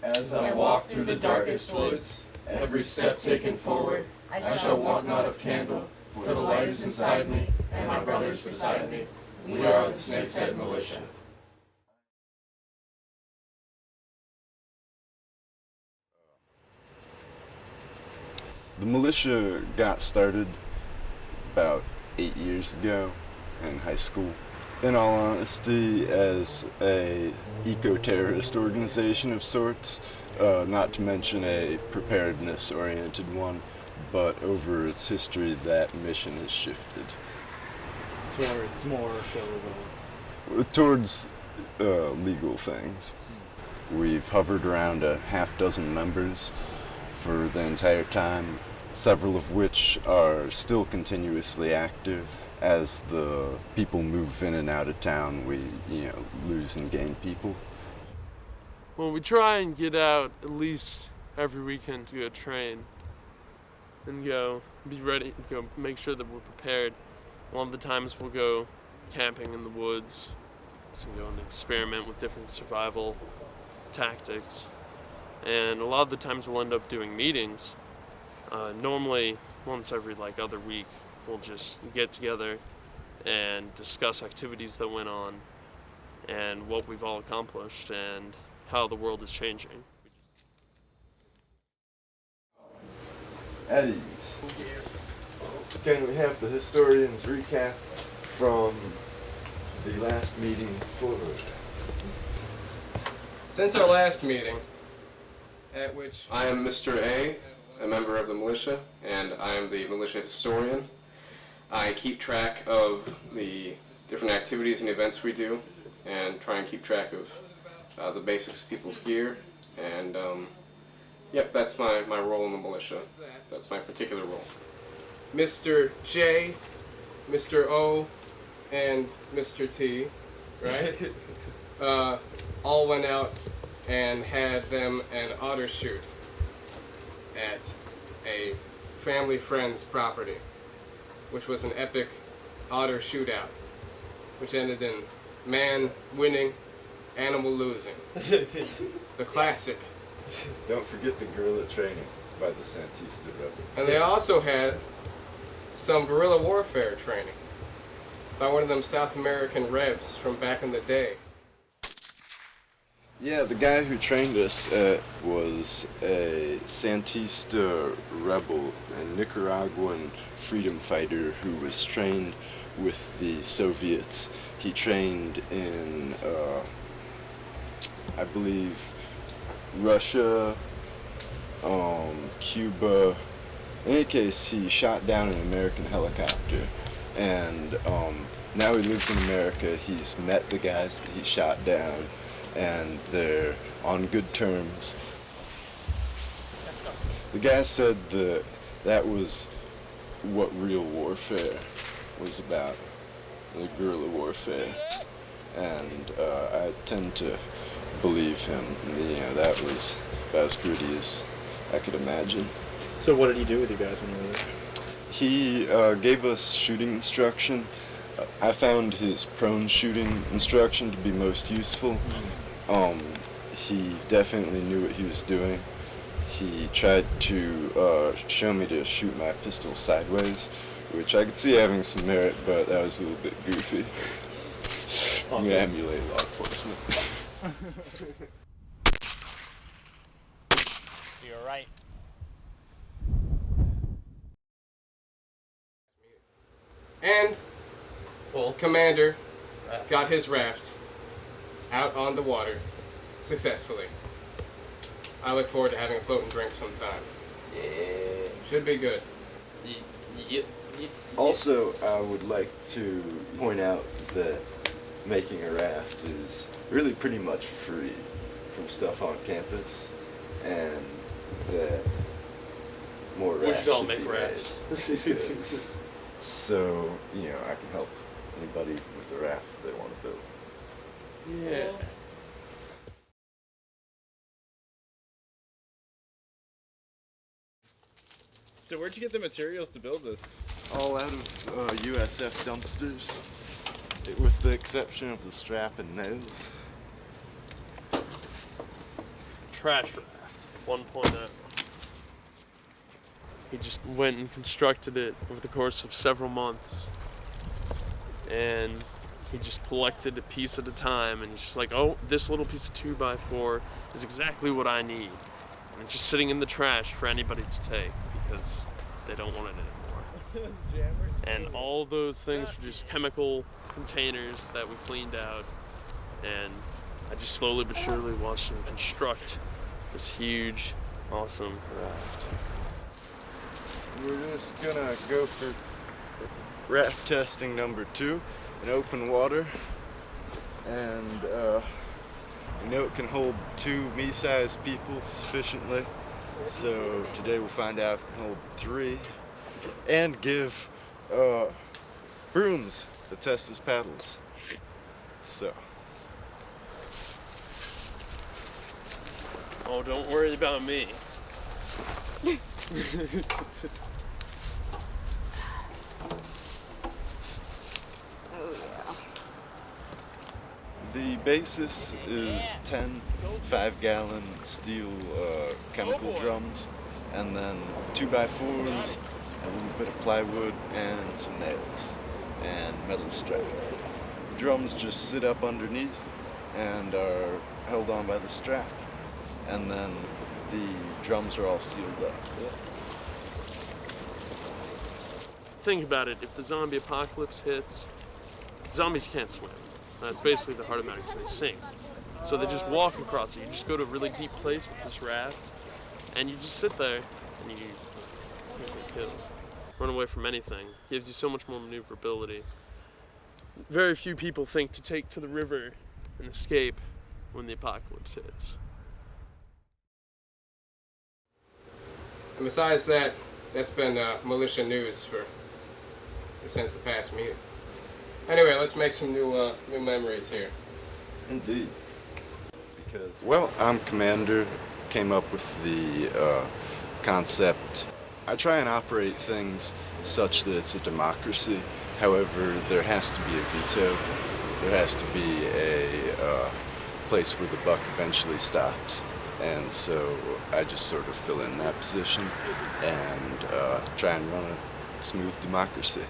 As I walk through the darkest woods, every step taken forward, I shall want not of candle, for the light is inside me, and my brothers beside me. We are the Snake's Head Militia. The militia got started about 8 years ago in high school. In all honesty, as a eco-terrorist organization of sorts, not to mention a preparedness-oriented one, but over its history, that mission has shifted. Towards more so towards legal things. We've hovered around a half dozen members for the entire time, several of which are still continuously active. As the people move in and out of town, we, lose and gain people. Well, we try and get out at least every weekend to go train and go be ready, go make sure that we're prepared. A lot of the times we'll go camping in the woods, so go and experiment with different survival tactics. And a lot of the times we'll end up doing meetings. Normally, once every other week, we'll just get together and discuss activities that went on and what we've all accomplished and how the world is changing. At ease. Can we have the historian's recap from the last meeting forward? Since our last meeting, at which I am Mr. A member of the militia, and I am the militia historian. I keep track of the different activities and events we do, and try and keep track of the basics of people's gear, and yep, that's my role in the militia. That's my particular role. Mr. J, Mr. O, and Mr. T, right? All went out and had them an otter shoot at a family friend's property, which was an epic otter shootout, which ended in man winning, animal losing. The classic. Don't forget the guerrilla training by the Santista rebel. And they also had some guerrilla warfare training by one of them South American rebs from back in the day. Yeah, the guy who trained us was a Santista rebel, a Nicaraguan freedom fighter who was trained with the Soviets. He trained in, I believe, Russia, Cuba. In any case, he shot down an American helicopter, and now he lives in America. He's met the guys that he shot down, and they're on good terms. The guy said that was what real warfare was about, the guerrilla warfare, and I tend to believe him. That was about as gritty as I could imagine. So what did he do with you guys when you were there? He gave us shooting instruction. I found his prone shooting instruction to be most useful. He definitely knew what he was doing. He tried to show me to shoot my pistol sideways, which I could see having some merit, but that was a little bit goofy. Awesome. I'm gonna emulate law enforcement. You're right. And Commander got his raft out on the water successfully. I look forward to having a float and drink sometime. Yeah. Should be good. Also, I would like to point out that making a raft is really pretty much free from stuff on campus, and that more rafts should all should make be rafts. made. So, I can help anybody with the raft they want to build. Yeah. So where'd you get the materials to build this? All out of USF dumpsters, with the exception of the strap and nails. trash raft 1.0. He just went and constructed it over the course of several months. And he just collected a piece at a time, and he's just like, oh, this little piece of 2x4 is exactly what I need. And it's just sitting in the trash for anybody to take because they don't want it anymore. And all those things were just chemical containers that we cleaned out, and I just slowly but surely watched him construct this huge, awesome raft. We're just gonna go for raft testing number 2 in open water, and we know it can hold 2 me-sized people sufficiently, so today we'll find out if it can hold 3, and give brooms the test as paddles. So. Oh, don't worry about me. The basis is 10 5-gallon steel chemical drums, and then 2x4s, a little bit of plywood, and some nails, and metal strap. The drums just sit up underneath and are held on by the strap, and then the drums are all sealed up. Think about it, if the zombie apocalypse hits, zombies can't swim. That's basically the heart of matters, they sink. So they just walk across it. You just go to a really deep place with this raft, and you just sit there, and you can't get killed. Run away from anything. Gives you so much more maneuverability. Very few people think to take to the river and escape when the apocalypse hits. And besides that, that's been militia news since the past meeting. Anyway, let's make some new memories here. Indeed. Because, well, I'm commander, came up with the concept. I try and operate things such that it's a democracy. However, there has to be a veto. There has to be a place where the buck eventually stops. And so I just sort of fill in that position and try and run a smooth democracy.